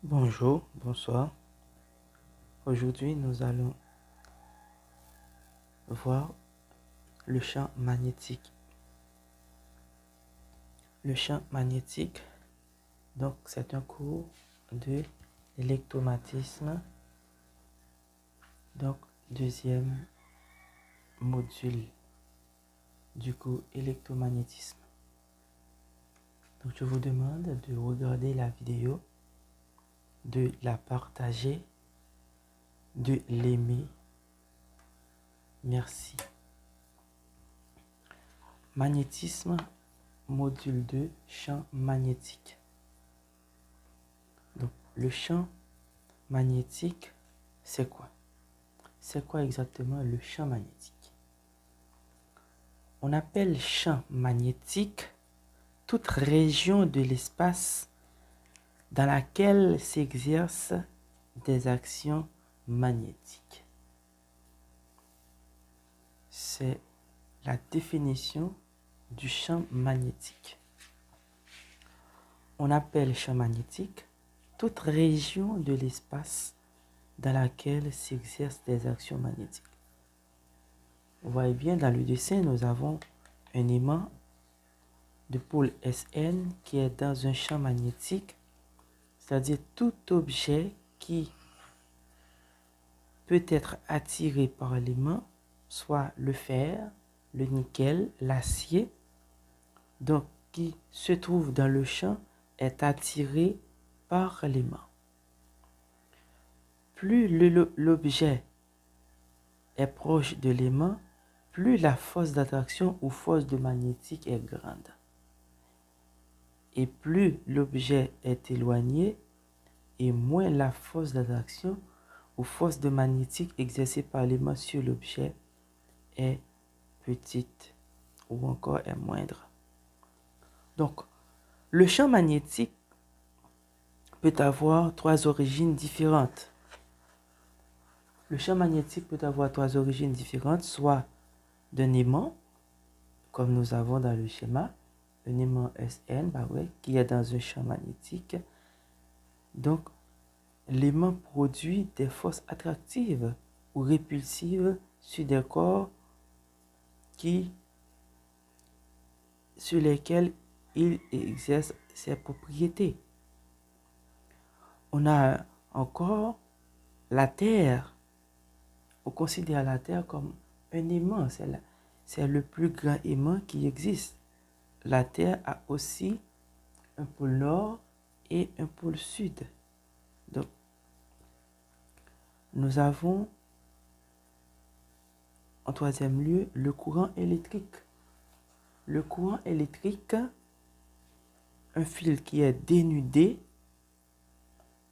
Bonjour, bonsoir. Aujourd'hui, nous allons voir le champ magnétique. Le champ magnétique, donc, c'est un cours de l'électromagnétisme. Donc, deuxième module du cours électromagnétisme. Donc, je vous demande de regarder la vidéo, de la partager, de l'aimer. Merci. Magnétisme, module 2, champ magnétique. Donc, le champ magnétique, c'est quoi? C'est quoi exactement le champ magnétique? On appelle champ magnétique toute région de l'espace dans laquelle s'exercent des actions magnétiques. C'est la définition du champ magnétique. On appelle champ magnétique toute région de l'espace dans laquelle s'exercent des actions magnétiques. Vous voyez bien, dans le dessin, nous avons un aimant de pôle Sn qui est dans un champ magnétique, c'est-à-dire tout objet qui peut être attiré par l'aimant, soit le fer, le nickel, l'acier, donc qui se trouve dans le champ est attiré par l'aimant. Plus l'objet est proche de l'aimant, plus la force d'attraction ou force de magnétique est grande. Et plus l'objet est éloigné, et moins la force d'attraction ou force de magnétique exercée par l'aimant sur l'objet est petite ou encore est moindre. Donc, le champ magnétique peut avoir trois origines différentes. Le champ magnétique peut avoir trois origines différentes, soit d'un aimant, comme nous avons dans le schéma, un aimant Sn, qui est dans un champ magnétique. Donc, l'aimant produit des forces attractives ou répulsives sur des corps sur lesquels il exerce ses propriétés. On a encore la Terre. On considère la Terre comme un aimant. C'est le plus grand aimant qui existe. La Terre a aussi un pôle nord et un pôle sud. Donc, nous avons en troisième lieu le courant électrique. Le courant électrique, un fil qui est dénudé,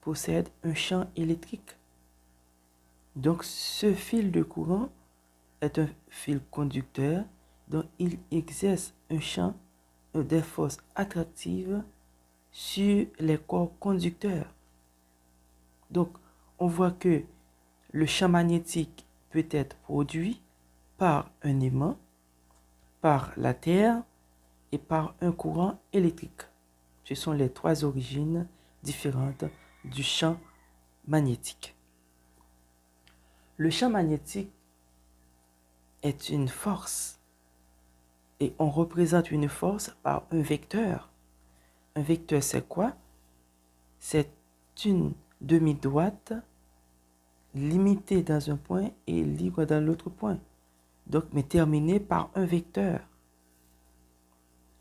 possède un champ électrique. Donc, ce fil de courant est un fil conducteur dont il exerce un champ des forces attractives sur les corps conducteurs. Donc, on voit que le champ magnétique peut être produit par un aimant, par la Terre et par un courant électrique. Ce sont les trois origines différentes du champ magnétique. Le champ magnétique est une force et on représente une force par un vecteur. Un vecteur, c'est quoi? C'est une demi-droite limitée dans un point et libre dans l'autre point. Donc, mais terminée par un vecteur.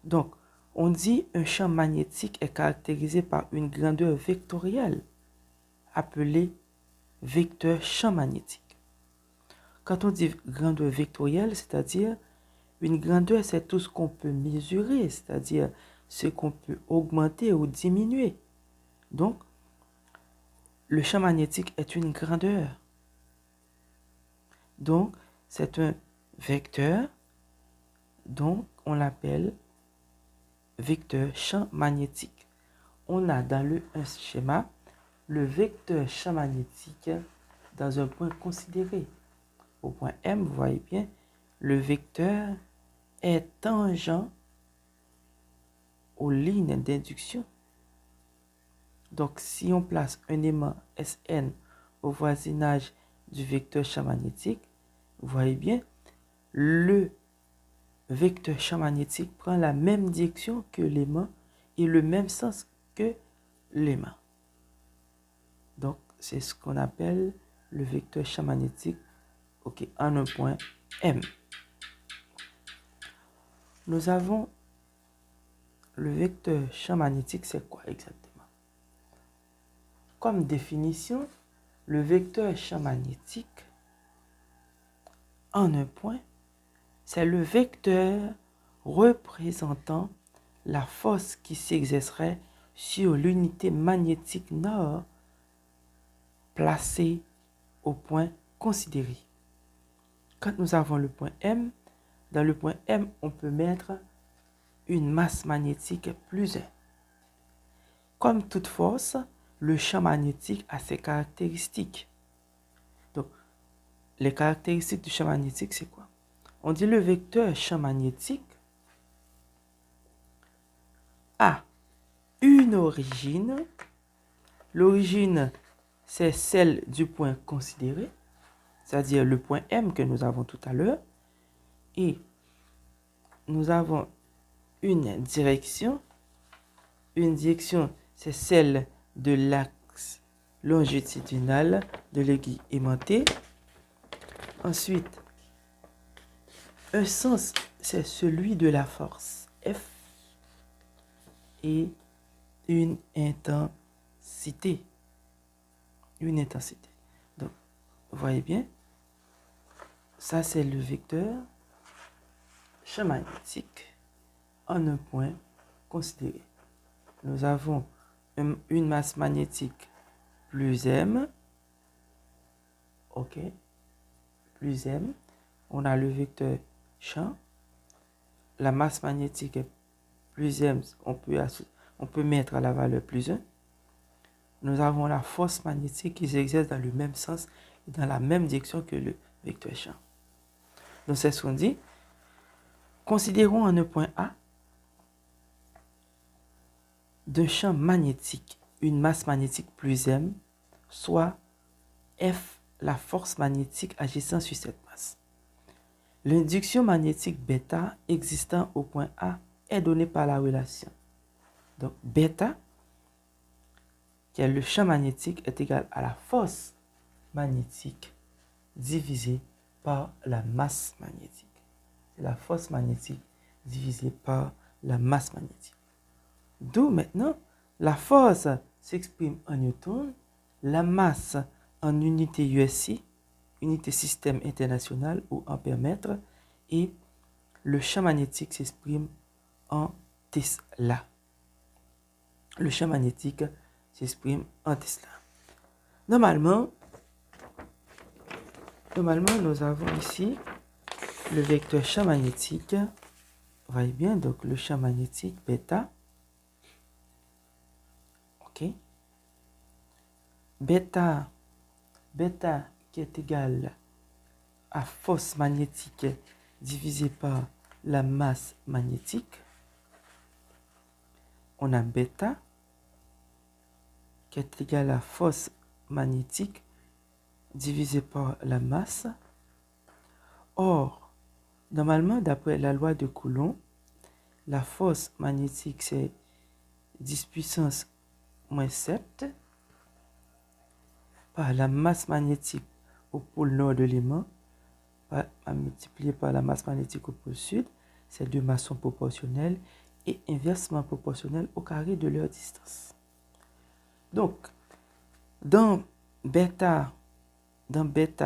Donc, on dit un champ magnétique est caractérisé par une grandeur vectorielle appelée vecteur champ magnétique. Quand on dit grandeur vectorielle, c'est-à-dire une grandeur, c'est tout ce qu'on peut mesurer, c'est-à-dire ce qu'on peut augmenter ou diminuer. Donc, le champ magnétique est une grandeur. Donc, c'est un vecteur, donc on l'appelle vecteur champ magnétique. On a dans un schéma le vecteur champ magnétique dans un point considéré. Au point M, vous voyez bien, le vecteur est tangent aux lignes d'induction. Donc, si on place un aimant Sn au voisinage du vecteur champ magnétique, vous voyez bien, le vecteur champ magnétique prend la même direction que l'aimant et le même sens que l'aimant. Donc, c'est ce qu'on appelle le vecteur champ magnétique, ok, en un point M. Nous avons le vecteur champ magnétique, c'est quoi exactement? Comme définition, le vecteur champ magnétique en un point, c'est le vecteur représentant la force qui s'exercerait sur l'unité magnétique nord placée au point considéré. Quand nous avons le point M, dans le point M, on peut mettre une masse magnétique plus 1. Comme toute force, le champ magnétique a ses caractéristiques. Donc, les caractéristiques du champ magnétique, c'est quoi? On dit le vecteur champ magnétique a une origine. L'origine, c'est celle du point considéré, c'est-à-dire le point M que nous avons tout à l'heure. Et nous avons une direction. Une direction, c'est celle de l'axe longitudinal de l'aiguille aimantée. Ensuite, un sens, c'est celui de la force F et une intensité. Une intensité. Donc, vous voyez bien, ça c'est le vecteur champ magnétique en un point considéré. Nous avons une masse magnétique plus M. OK. Plus M. On a le vecteur champ. La masse magnétique est plus M. On peut mettre à la valeur plus 1. Nous avons la force magnétique qui s'exerce dans le même sens et dans la même direction que le vecteur champ. Donc c'est ce qu'on dit. Considérons en un point A d'un champ magnétique, une masse magnétique plus M, soit F, la force magnétique agissant sur cette masse. L'induction magnétique bêta existant au point A est donnée par la relation. Donc bêta, qui est le champ magnétique, est égal à la force magnétique divisée par la masse magnétique. C'est la force magnétique divisée par la masse magnétique. D'où maintenant, la force s'exprime en newton, la masse en unité USI, unité système international ou ampère-mètre, et le champ magnétique s'exprime en Tesla. Le champ magnétique s'exprime en Tesla. Normalement, nous avons ici le vecteur champ magnétique. Vous voyez bien, donc le champ magnétique bêta. OK. Bêta qui est égal à force magnétique divisée par la masse magnétique. On a bêta qui est égal à force magnétique divisée par la masse. Or, normalement, d'après la loi de Coulomb, la force magnétique, c'est 10 puissance moins 7 par la masse magnétique au pôle nord de l'aimant, multiplié par la masse magnétique au pôle sud. Ces deux masses sont proportionnelles et inversement proportionnelles au carré de leur distance. Donc, dans bêta,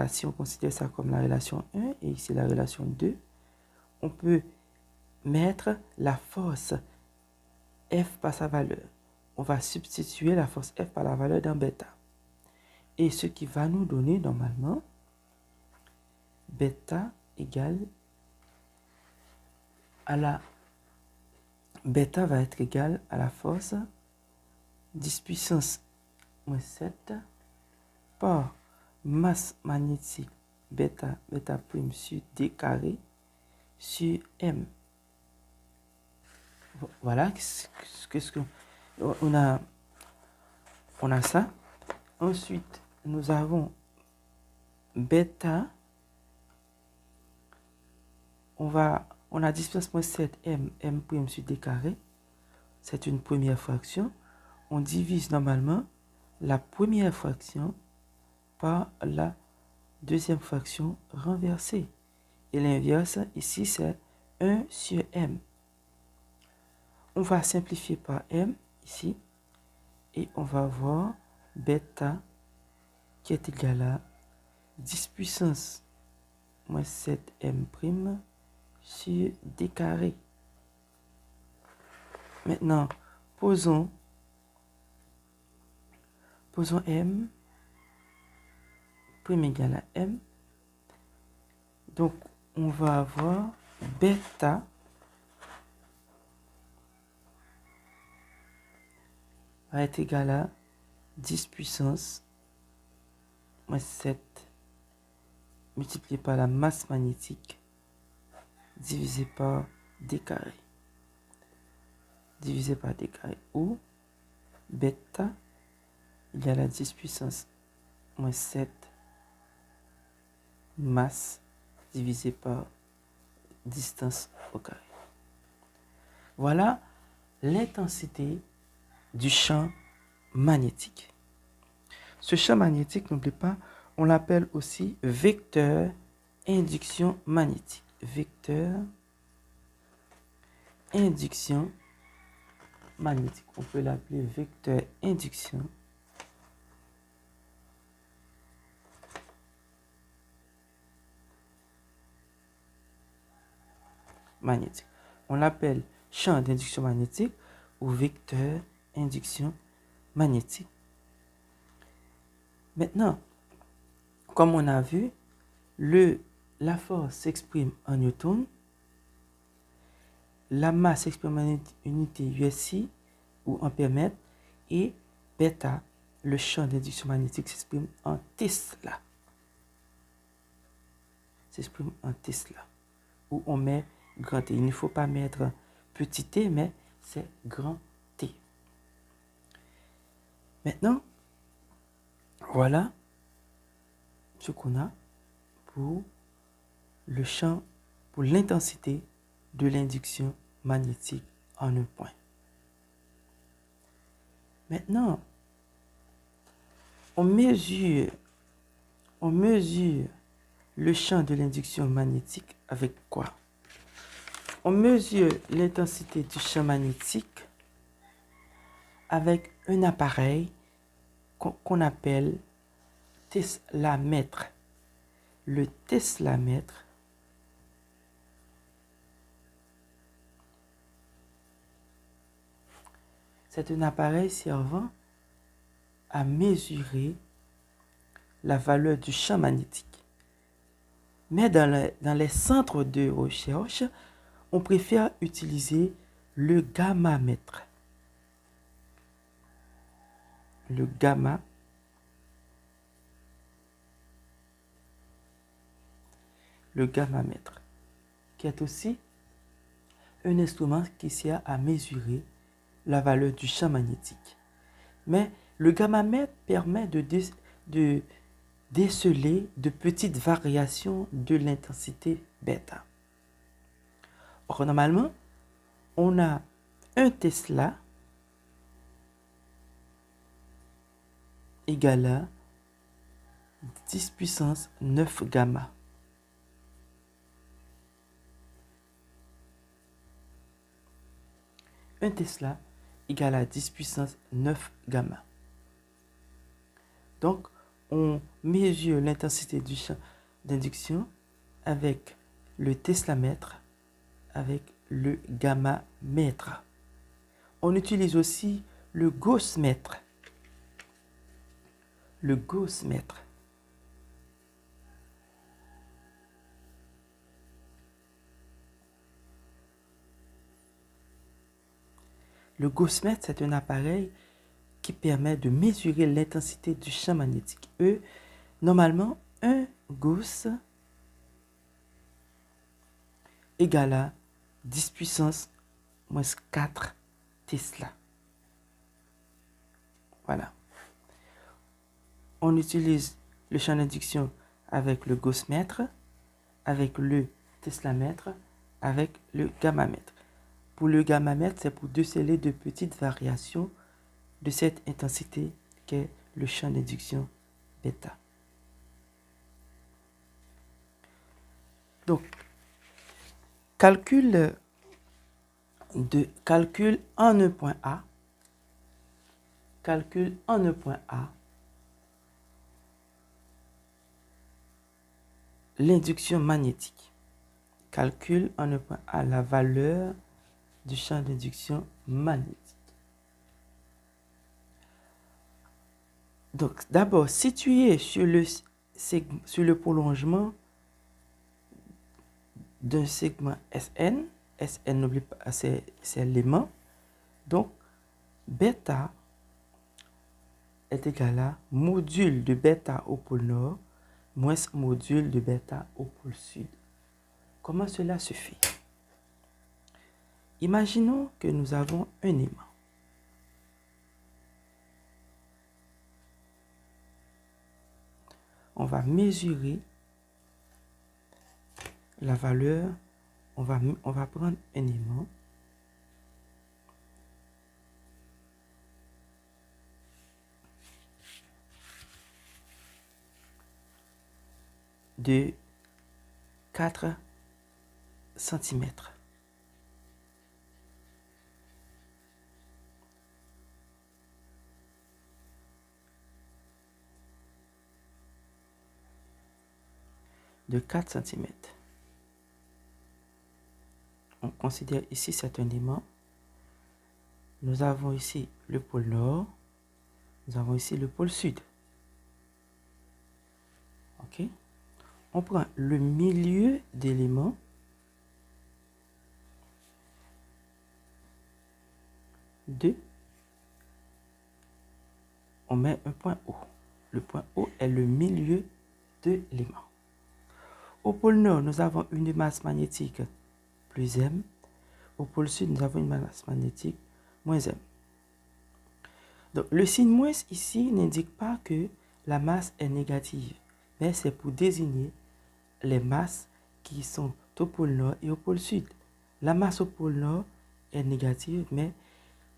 si on considère ça comme la relation 1 et ici la relation 2, on peut mettre la force F par sa valeur. On va substituer la force F par la valeur dans bêta. Et ce qui va nous donner normalement bêta égale à la bêta va être égale à la force 10 puissance moins 7 par masse magnétique bêta prime sur D carré sur M. Voilà, qu'est-ce qu'on a. On a ça. Ensuite, nous avons bêta. On a 10 puissance moins 7 m prime sur d carré. C'est une première fraction. On divise normalement la première fraction par la deuxième fraction renversée. Et l'inverse, ici, c'est 1 sur m. On va simplifier par m, ici. Et on va avoir bêta qui est égal à 10 puissance moins 7m' sur d carré. Maintenant, posons m prime égale à m. Donc, on va avoir bêta va être égal à 10 puissance moins 7 multiplié par la masse magnétique divisé par d carré. Divisé par d carré, ou bêta égale à 10 puissance moins 7 masse divisé par distance au carré. Voilà l'intensité du champ magnétique. Ce champ magnétique, n'oubliez pas, on l'appelle aussi vecteur induction magnétique. Vecteur induction magnétique. On peut l'appeler vecteur induction magnétique. On l'appelle champ d'induction magnétique ou vecteur induction magnétique. Maintenant, comme on a vu, la force s'exprime en newton, la masse s'exprime en unité USI ou ampère mètre, et bêta, le champ d'induction magnétique, s'exprime en Tesla. S'exprime en Tesla, où on met grand T. Il ne faut pas mettre petit t, mais c'est grand T. Maintenant, voilà ce qu'on a pour le champ, pour l'intensité de l'induction magnétique en un point. Maintenant, on mesure le champ de l'induction magnétique avec quoi? On mesure l'intensité du champ magnétique avec un appareil qu'on appelle teslamètre. Le teslamètre c'est un appareil servant à mesurer la valeur du champ magnétique. Mais dans les centres de recherche, on préfère utiliser le gammamètre. Le gammamètre, qui est aussi un instrument qui sert à mesurer la valeur du champ magnétique. Mais le gammamètre permet de déceler de petites variations de l'intensité bêta. Or, normalement, on a un Tesla égal à 10 puissance 9 gamma. Un Tesla égale à 10 puissance 9 gamma. Donc, on mesure l'intensité du champ d'induction avec le teslamètre, avec le gammamètre. On utilise aussi le gaussmètre. Le gaussmètre. Le gaussmètre, c'est un appareil qui permet de mesurer l'intensité du champ magnétique. Normalement, un Gauss égale à 10 puissance moins 4 Tesla. Voilà. on utilise le champ d'induction avec le Gauss-mètre, avec le Tesla-mètre, avec le gamma-mètre. Pour le gamma-mètre, c'est pour déceler de petites variations de cette intensité qu'est le champ d'induction bêta. Donc, calcul en un point A, l'induction magnétique. Calcul en un point A la valeur du champ d'induction magnétique. Donc, d'abord, situé sur le prolongement d'un segment SN, SN, n'oublie pas, c'est l'aimant. Donc, bêta est égal à module de bêta au pôle nord moins module de bêta au pôle sud. Comment cela se fait? Imaginons que nous avons un aimant. On va mesurer la valeur, on va prendre un aimant de 4 cm. De 4 cm. On considère ici c'est un aimant. Nous avons ici le pôle nord. Nous avons ici le pôle sud. Ok? On prend le milieu d'élément. On met un point O. Le point O est le milieu de l'aimant. Au pôle nord, nous avons une masse magnétique plus M. Au pôle sud, nous avons une masse magnétique moins M. Donc, le signe moins ici n'indique pas que la masse est négative, mais c'est pour désigner les masses qui sont au pôle nord et au pôle sud. La masse au pôle nord est négative, mais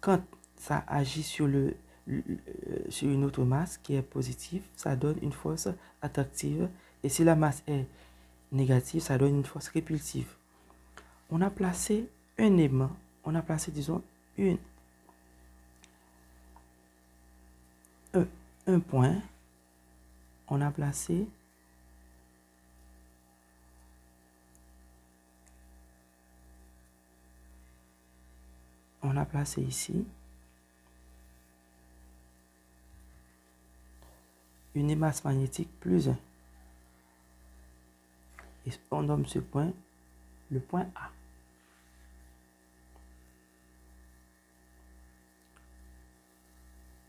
quand ça agit sur une autre masse qui est positive, ça donne une force attractive. Et si la masse est négative, ça donne une force répulsive. On a placé un aimant, on a placé, disons, un point, on a placé ici une masse magnétique plus 1. Et on nomme ce point le point A.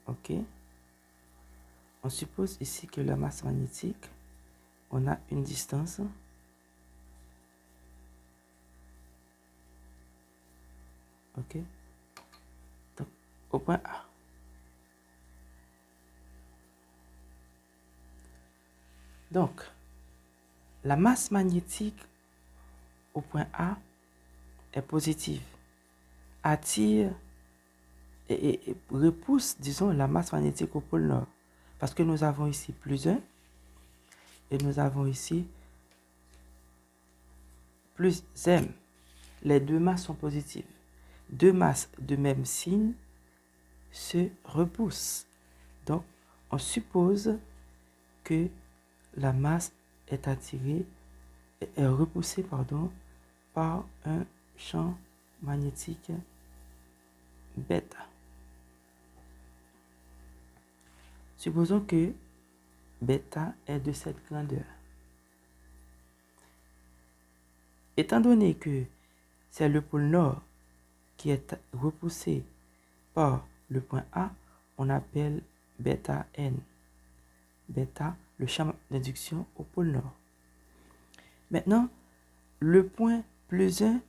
Ok. On suppose ici que la masse magnétique, on a une distance ok. Donc, au point A. Donc, la masse magnétique au point A est positive, attire et repousse, disons, la masse magnétique au pôle nord. Parce que nous avons ici plus 1 et nous avons ici plus M. Les deux masses sont positives. Deux masses de même signe se repoussent. Donc, on suppose que la masse est repoussée par un champ magnétique bêta. Supposons que bêta est de cette grandeur. Étant donné que c'est le pôle nord qui est repoussé par le point A, on appelle bêta N. Bêta, le champ d'induction au pôle nord. Maintenant, le point plus 1,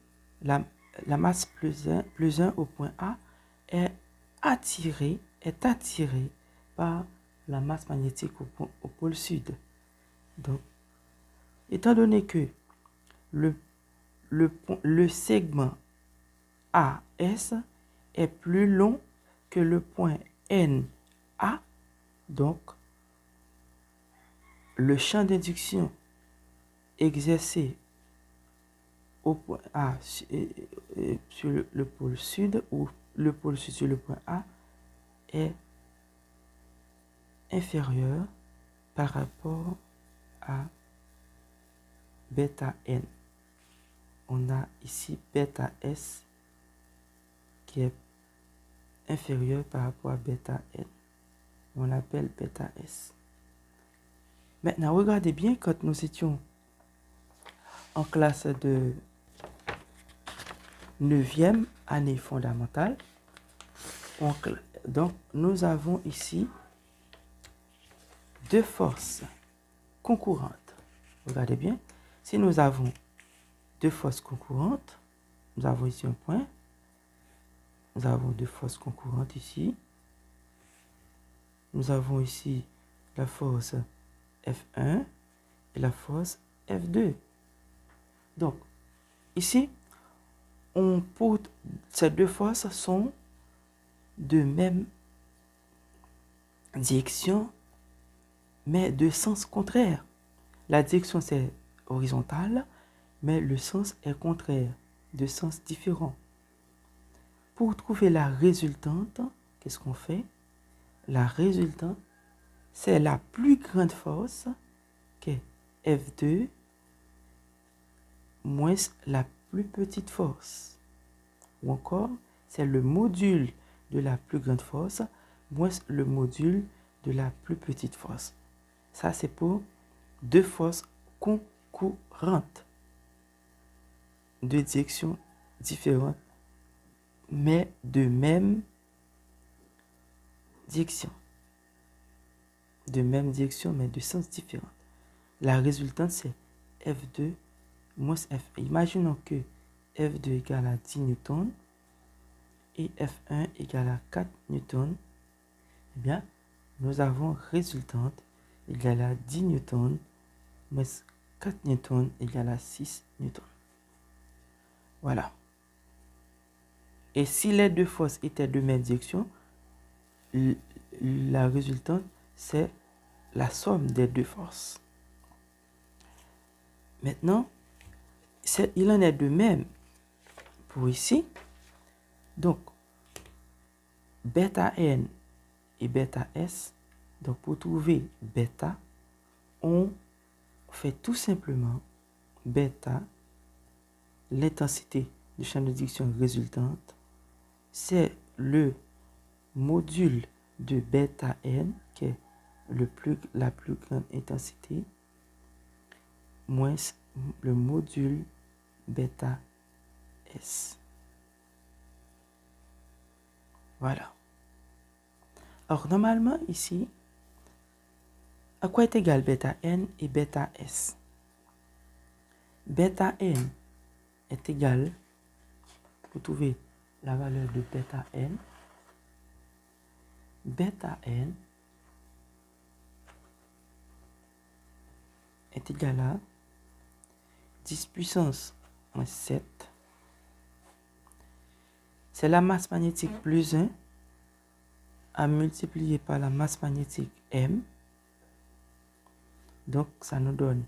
la masse plus 1 au point A est attirée par la masse magnétique au pôle sud. Donc, étant donné que le segment AS est plus long que le point NA, donc le champ d'induction exercé au point A sur le pôle sud ou le pôle sud sur le point A est inférieur par rapport à bêta N. On a ici bêta S qui est inférieur par rapport à bêta N. On l'appelle bêta S. Maintenant, regardez bien, quand nous étions en classe de 9e année fondamentale, donc nous avons ici deux forces concurrentes. Regardez bien, si nous avons deux forces concurrentes, nous avons ici un point, nous avons deux forces concurrentes ici, nous avons ici la force F1 et la force F2. Donc, ici, ces deux forces sont de même direction, mais de sens contraire. La direction, c'est horizontale, mais le sens est contraire, de sens différent. Pour trouver la résultante, qu'est-ce qu'on fait? La résultante, c'est la plus grande force qui est F2 moins la plus petite force. Ou encore, c'est le module de la plus grande force moins le module de la plus petite force. Ça, c'est pour deux forces concurrentes, de directions différentes, mais de même direction. De même direction, mais de sens différents. La résultante, c'est F2 moins F1. Imaginons que F2 égale à 10 newtons et F1 égale à 4 newtons. Eh bien, nous avons résultante égale à 10 newtons moins 4 newtons égale à 6 newtons. Voilà. Et si les deux forces étaient de même direction, la résultante, c'est la somme des deux forces. Maintenant, il en est de même pour ici. Donc, bêta N et bêta S. Donc, pour trouver bêta, on fait tout simplement bêta, l'intensité du champ de direction résultante, c'est le module de bêta N, qui est la plus grande intensité, moins le module bêta S. Voilà. Alors, normalement, ici, à quoi est égal bêta N et bêta S? Bêta N est égal, pour trouver la valeur de bêta N est égal à 10 puissance moins 7. C'est la masse magnétique plus 1 à multiplier par la masse magnétique M. Donc, ça nous donne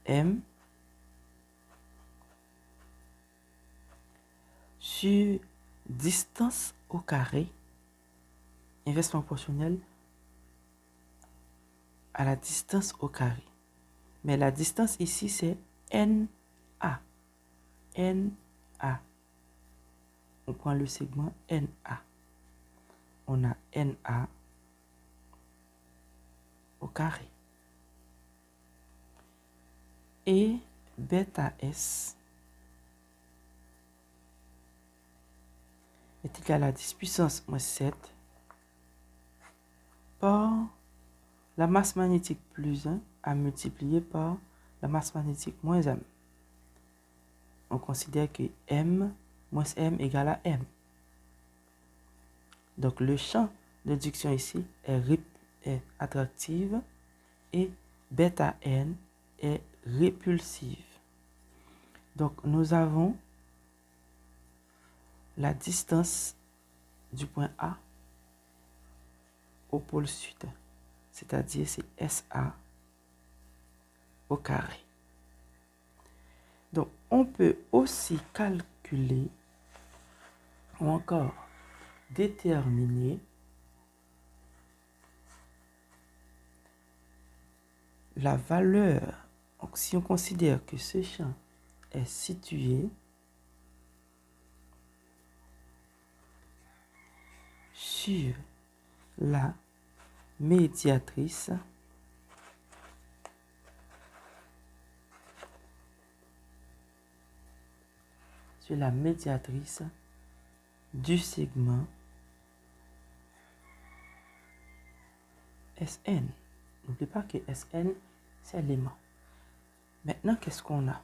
M sur distance au carré, inversement proportionnelle à la distance au carré. Mais la distance ici, c'est NA. NA. On prend le segment NA. On a NA au carré. Et bêta S est égal à 10 puissance moins 7 par la masse magnétique plus 1 à multiplier par la masse magnétique moins M. On considère que M moins M égale à M. Donc le champ d'induction ici est attractive et bêta N est répulsive. Donc, nous avons la distance du point A au pôle sud, c'est-à-dire c'est SA au carré. Donc, on peut aussi calculer ou encore déterminer la valeur. Donc, si on considère que ce champ est situé sur la médiatrice du segment Sn. N'oubliez pas que Sn, c'est l'aimant. Maintenant, qu'est-ce qu'on a?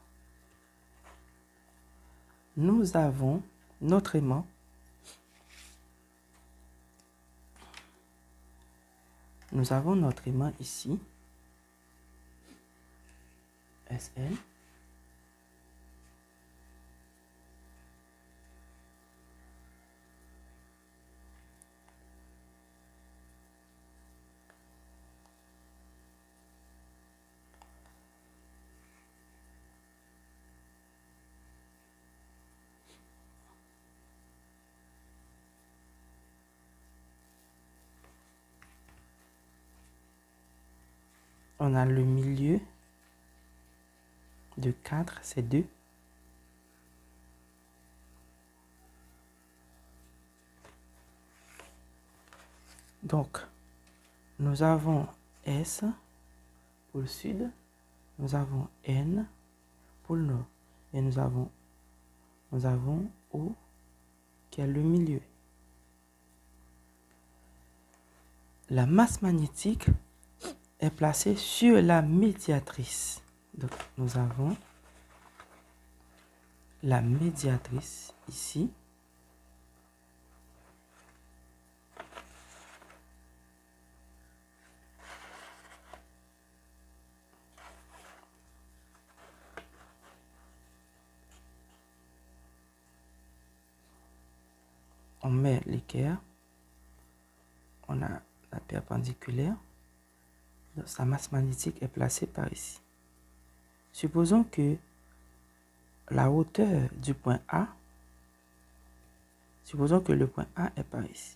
Nous avons notre aimant ici, Sn. On a le milieu de 4, c'est 2. Donc, nous avons S pour le sud, nous avons N pour le nord, et nous avons O qui est le milieu. La masse magnétique est placée sur la médiatrice. Donc, nous avons la médiatrice ici. On met l'équerre. On a la perpendiculaire. Donc, sa masse magnétique est placée par ici. Supposons que la hauteur du point A, supposons que le point A est par ici.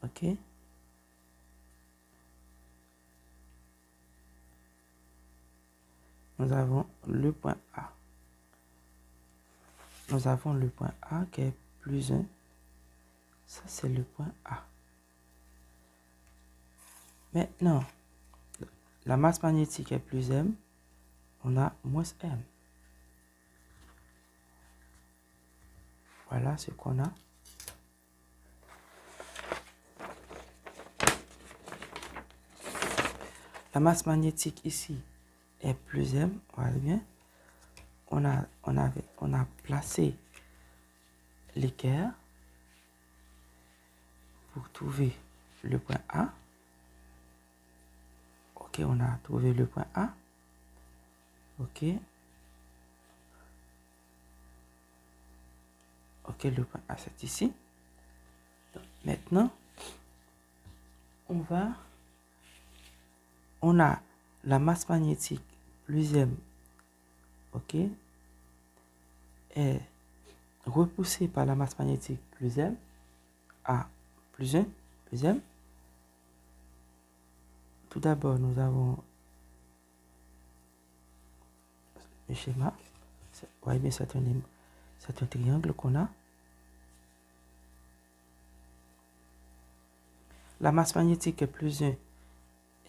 OK? Nous avons le point A. Nous avons le point A qui est plus 1. Ça, c'est le point A. Maintenant, la masse magnétique est plus M. On a moins M. Voilà ce qu'on a. La masse magnétique ici est plus M. Voilà bien. On a placé l'équerre pour trouver le point A. Ok, on a trouvé le point A. Ok. Ok, le point A, c'est ici. Donc, maintenant, on a la masse magnétique plus M, ok, est repoussée par la masse magnétique plus M, A plus 1, plus M. Tout d'abord, nous avons le schéma. Vous voyez bien, c'est un triangle qu'on a. La masse magnétique est plus 1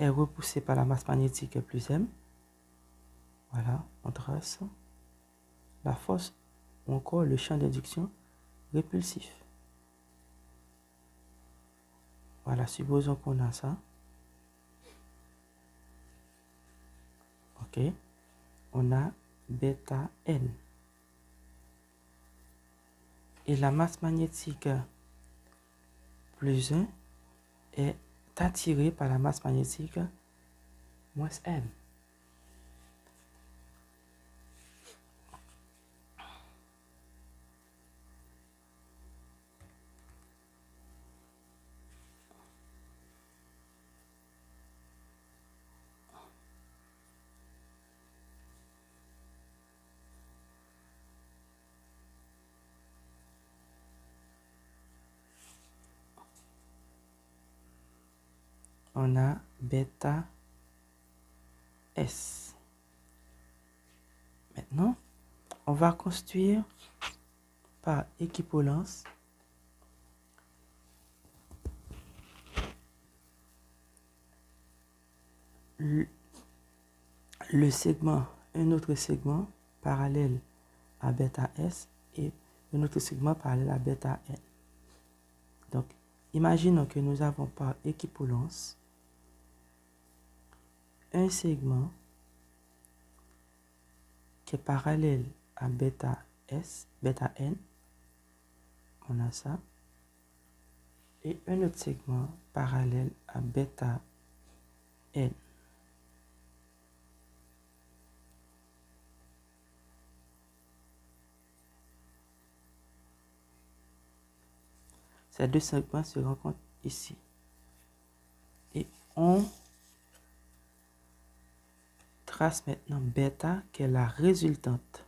est repoussée par la masse magnétique est plus M. Voilà, on trace la force ou encore le champ d'induction répulsif. Voilà, supposons qu'on a ça. Ok, on a bêta N. Et la masse magnétique plus 1 est attiré par la masse magnétique moins M. On a bêta S. Maintenant, on va construire par équivalence le segment, un autre segment parallèle à bêta S et un autre segment parallèle à bêta N. Donc, imaginons que nous avons par équivalence un segment qui est parallèle à bêta S, bêta N, on a ça, et un autre segment parallèle à bêta N. Ces deux segments se rencontrent ici. Et on trace maintenant bêta qui est la résultante.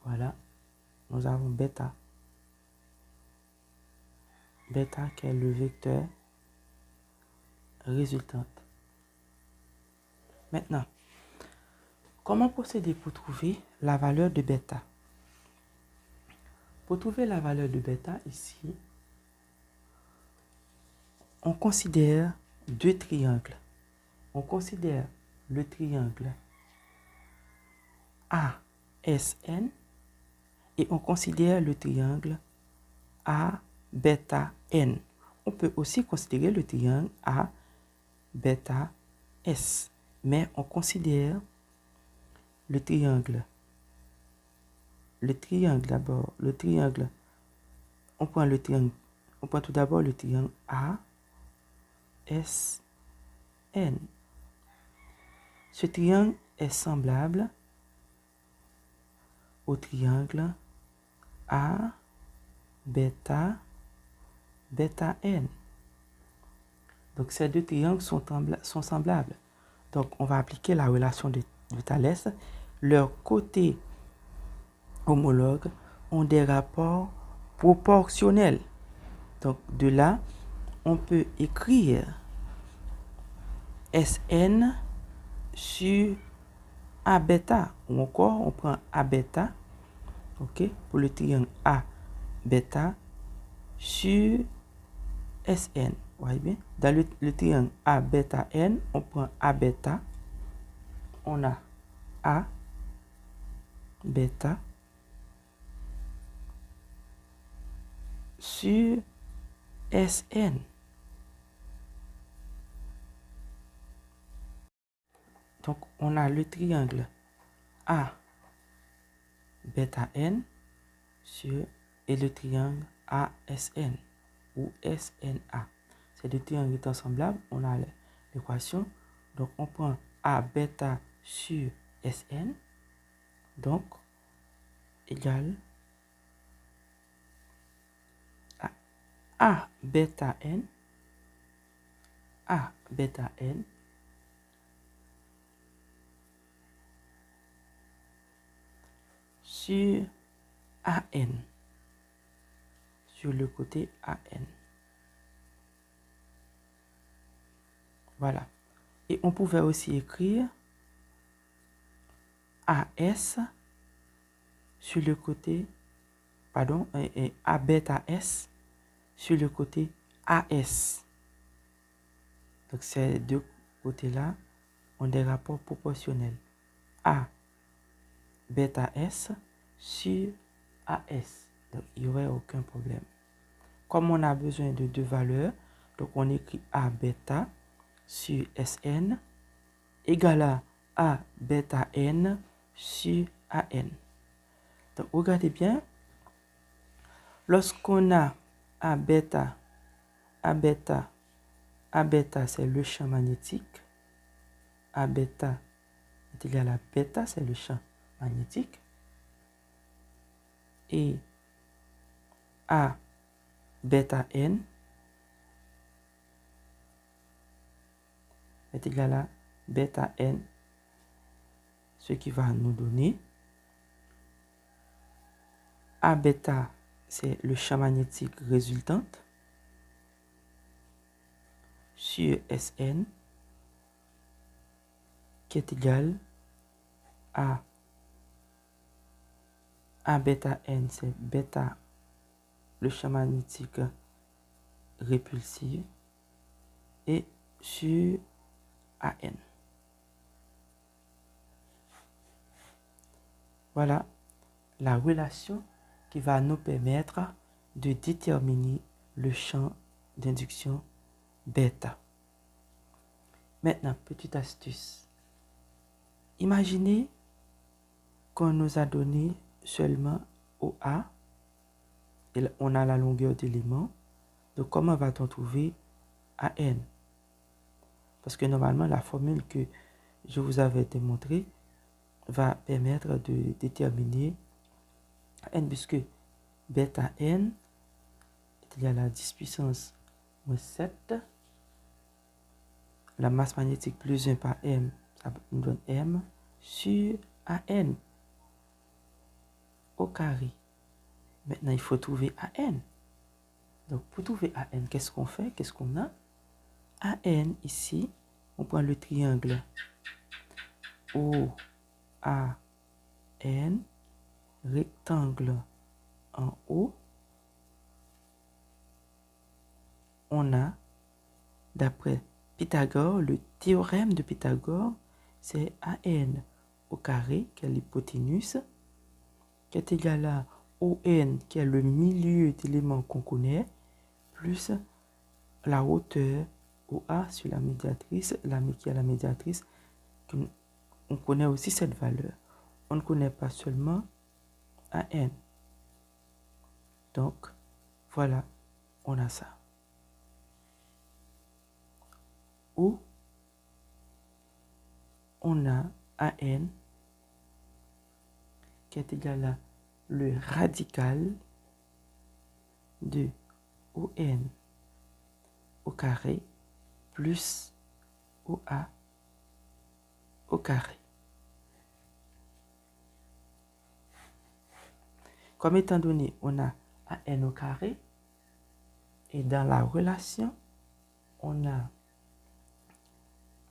Voilà, nous avons bêta. Bêta qui est le vecteur résultante. Maintenant, comment procéder pour trouver la valeur de bêta? Pour trouver la valeur de bêta ici, on considère deux triangles. On considère le triangle ASN et on considère le triangle A bêta N. On peut aussi considérer le triangle A bêta S, mais on considère le triangle d'abord, le triangle, on prend tout d'abord le triangle A S N. Ce triangle est semblable au triangle A bêta N. Donc ces deux triangles sont semblables. Donc on va appliquer la relation de Thalès. Leurs côtés homologues ont des rapports proportionnels. Donc de là, on peut écrire Sn sur A bêta, ou encore on prend A bêta, ok, pour le triangle A bêta sur Sn. Vous voyez bien, dans le triangle A bêta N, on prend A bêta, on a A bêta sur Sn. Donc, on a le triangle A bêta N sur et le triangle ASN ou SNA. Ces deux triangles étant semblables, on a l'équation. Donc, on prend A bêta sur Sn, donc égale à A bêta N sur AN, sur le côté AN. Voilà. Et on pouvait aussi écrire AS sur le côté, pardon, et A bêta S sur le côté AS. Donc ces deux côtés-là ont des rapports proportionnels. A bêta S sur AS. Donc il n'y aurait aucun problème. Comme on a besoin de deux valeurs, donc on écrit A bêta sur Sn égale à A bêta N sur AN. Donc, regardez bien. Lorsqu'on a A bêta, A bêta, A bêta, c'est le champ magnétique. A bêta est égal à bêta, c'est le champ magnétique. Et A bêta n est égal à bêta n, ce qui va nous donner A bêta, c'est le champ magnétique résultante sur Sn qui est égal à A bêta n, c'est bêta, le champ magnétique répulsif, et sur AN. Voilà la relation qui va nous permettre de déterminer le champ d'induction bêta. Maintenant, petite astuce. Imaginez qu'on nous a donné seulement OA, et on a la longueur d'élément. Donc, comment va-t-on trouver AN? Parce que normalement, la formule que je vous avais démontrée va permettre de déterminer n, puisque bêta n est égal à 10 puissance moins 7. La masse magnétique plus 1 par m, ça nous donne m sur AN au carré. Maintenant, il faut trouver AN. Donc, pour trouver AN, qu'est-ce qu'on fait? Qu'est-ce qu'on a? AN, ici, on prend le triangle OAN, rectangle en haut. On a, d'après Pythagore, le théorème de Pythagore, c'est AN au carré, qui est l'hypoténuse, qui est égal à ON, qui est le milieu d'éléments qu'on connaît, plus la hauteur OA sur la médiatrice, qui est la médiatrice, on connaît aussi cette valeur. On ne connaît pas seulement AN. Donc, voilà, on a ça. Ou on a AN qui est égal à le radical de ON au carré plus OA au carré. Comme étant donné, on a AN au carré, et dans la relation, on a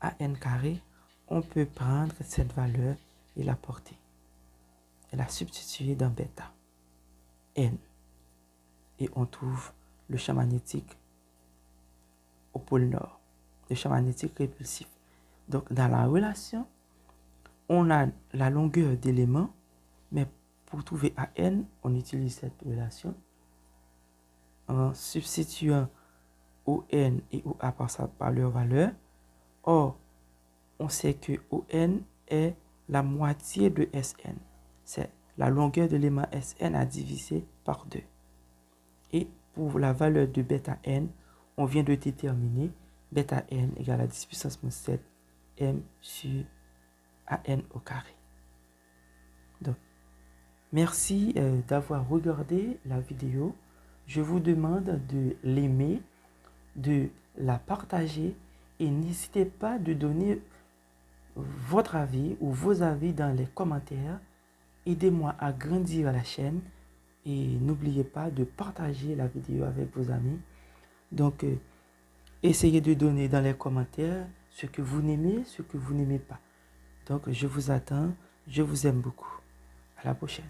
AN carré, on peut prendre cette valeur et la porter, et la substituer dans bêta n, et on trouve le champ magnétique au pôle nord, le champ magnétique répulsif. Donc, dans la relation, on a la longueur d'élément, mais pour trouver AN, on utilise cette relation en substituant ON et OA par leur valeur. Or, on sait que ON est la moitié de Sn. C'est la longueur de l'élément Sn à diviser par 2. Et pour la valeur de bêta n, on vient de déterminer bêta n égale à 10 puissance moins 7 m sur AN au carré. Donc, merci d'avoir regardé la vidéo. Je vous demande de l'aimer, de la partager, et n'hésitez pas de donner votre avis ou vos avis dans les commentaires. Aidez-moi à grandir la chaîne, et n'oubliez pas de partager la vidéo avec vos amis. Donc, essayez de donner dans les commentaires ce que vous aimez, ce que vous n'aimez pas. Donc, je vous attends. Je vous aime beaucoup. À la prochaine.